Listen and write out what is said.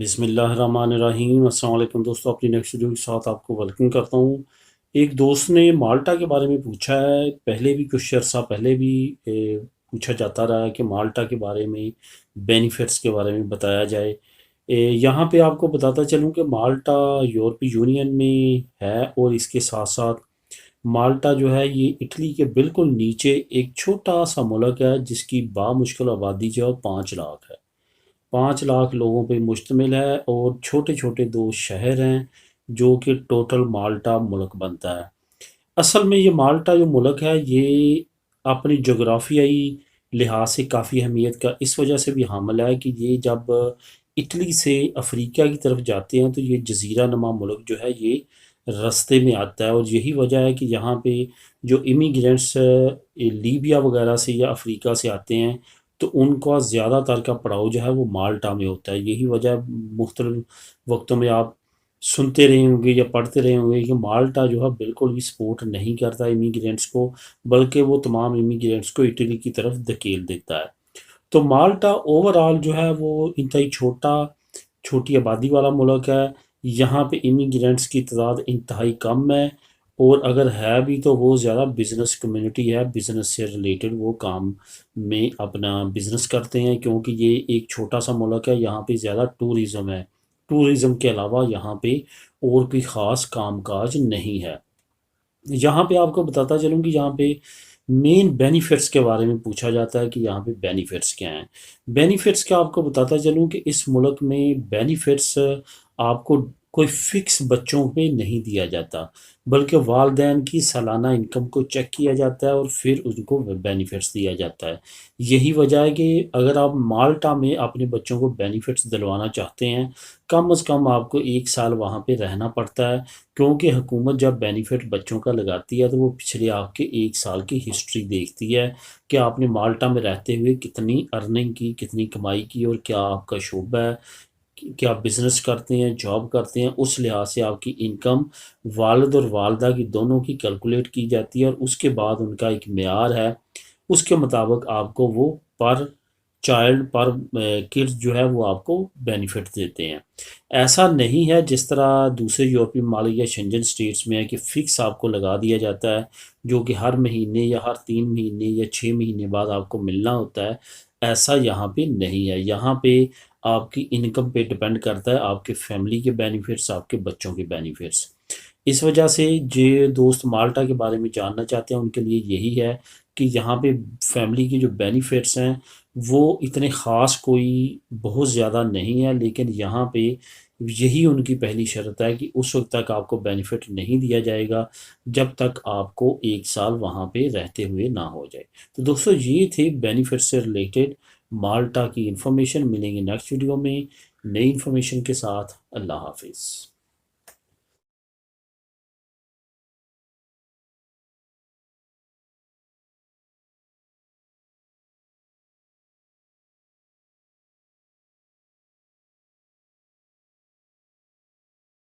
बिस्मिल्लाहिर्रहमानिर्रहीम। अस्सलाम वालेकुम दोस्तों, अपनी नेक्स्ट वीडियो के साथ आपको वेलकम करता हूँ। एक दोस्त ने माल्टा के बारे में पूछा है। पहले भी कुछ अर्सा पहले भी पूछा जाता रहा है कि माल्टा के बारे में, बेनिफिट्स के बारे में बताया जाए। यहाँ पे आपको बताता चलूँ कि माल्टा यूरोपीय यूनियन में है और इसके साथ साथ माल्टा जो है ये इटली के बिल्कुल नीचे एक छोटा सा मुल्क है जिसकी बामुश्किल आबादी जो है 5 लाख है। 5 लाख लोगों पे मुश्तमिल है और छोटे छोटे दो शहर हैं जो कि टोटल माल्टा मुल्क बनता है। असल में ये माल्टा जो मुल्क है ये अपनी जोग्राफियाई लिहाज से काफ़ी अहमियत का इस वजह से भी हामिल है कि ये जब इटली से अफ्रीका की तरफ जाते हैं तो ये जजीरा नुमा मुल्क जो है ये रास्ते में आता है। और यही वजह है कि यहाँ पे जो इमिग्रेंट्स लीबिया वगैरह से या अफ्रीका से आते हैं तो उनका ज़्यादातर का पड़ाव जो है वो माल्टा में होता है। यही वजह मुख्तलिफ वक्तों में आप सुनते रहे होंगे या पढ़ते रहे होंगे कि माल्टा जो है बिल्कुल भी सपोर्ट नहीं करता इमिग्रेंट्स को, बल्कि वो तमाम इमिग्रेंट्स को इटली की तरफ धकेल देता है। तो माल्टा ओवरऑल जो है वो इंतहाई छोटी आबादी वाला मुल्क है। यहाँ पे इमिग्रेंट्स की तादाद इंतहाई कम है और अगर है भी तो वो ज़्यादा बिज़नेस कम्युनिटी है, बिज़नेस से रिलेटेड वो काम में अपना बिज़नेस करते हैं क्योंकि ये एक छोटा सा मुल्क है। यहाँ पे ज़्यादा टूरिज़्म है। टूरिज़्म के अलावा यहाँ पे और कोई ख़ास कामकाज नहीं है। यहाँ पे आपको बताता चलूँ कि यहाँ पे मेन बेनिफिट्स के बारे में पूछा जाता है कि यहाँ पे बेनिफिट्स क्या हैं। बेनिफिट्स का आपको बताता चलूँ कि इस मुल्क में बेनिफिट्स आपको कोई फ़िक्स बच्चों पे नहीं दिया जाता, बल्कि वालिदैन की सालाना इनकम को चेक किया जाता है और फिर उनको बेनिफिट्स दिया जाता है। यही वजह है कि अगर आप माल्टा में अपने बच्चों को बेनिफिट्स दिलवाना चाहते हैं, कम से कम आपको 1 साल वहाँ पे रहना पड़ता है क्योंकि हुकूमत जब बेनिफिट बच्चों का लगाती है तो वो पिछले आपके 1 साल की हिस्ट्री देखती है कि आपने माल्टा में रहते हुए कितनी अर्निंग की, कितनी कमाई की और क्या आपका शोबा है, क्या बिज़नेस करते हैं, जॉब करते हैं। उस लिहाज से आपकी इनकम वालिद और वालदा की दोनों की कैलकुलेट की जाती है और उसके बाद उनका एक मेयार है, उसके मुताबिक आपको वो पर चाइल्ड पर किड्स जो है वो आपको बेनिफिट देते हैं। ऐसा नहीं है जिस तरह दूसरे यूरोपीय ममालिक या शेंजन स्टेट्स में है कि फ़िक्स आपको लगा दिया जाता है जो कि हर महीने या हर 3 महीने या 6 महीने बाद आपको मिलना होता है। ऐसा यहाँ पे नहीं है। यहाँ पे आपकी इनकम पे डिपेंड करता है आपके फैमिली के बेनिफिट्स, आपके बच्चों के बेनिफिट्स। इस वजह से जो दोस्त माल्टा के बारे में जानना चाहते हैं उनके लिए यही है कि यहाँ पे फैमिली के जो बेनिफिट्स हैं वो इतने ख़ास कोई बहुत ज़्यादा नहीं है, लेकिन यहाँ पे यही उनकी पहली शर्त है कि उस वक्त तक आपको बेनिफिट नहीं दिया जाएगा जब तक आपको 1 साल वहाँ पे रहते हुए ना हो जाए। तो दोस्तों ये थे बेनिफिट से रिलेटेड माल्टा की इन्फॉर्मेशन। मिलेंगे नेक्स्ट वीडियो में नई इन्फॉर्मेशन के साथ। अल्लाह हाफिज़।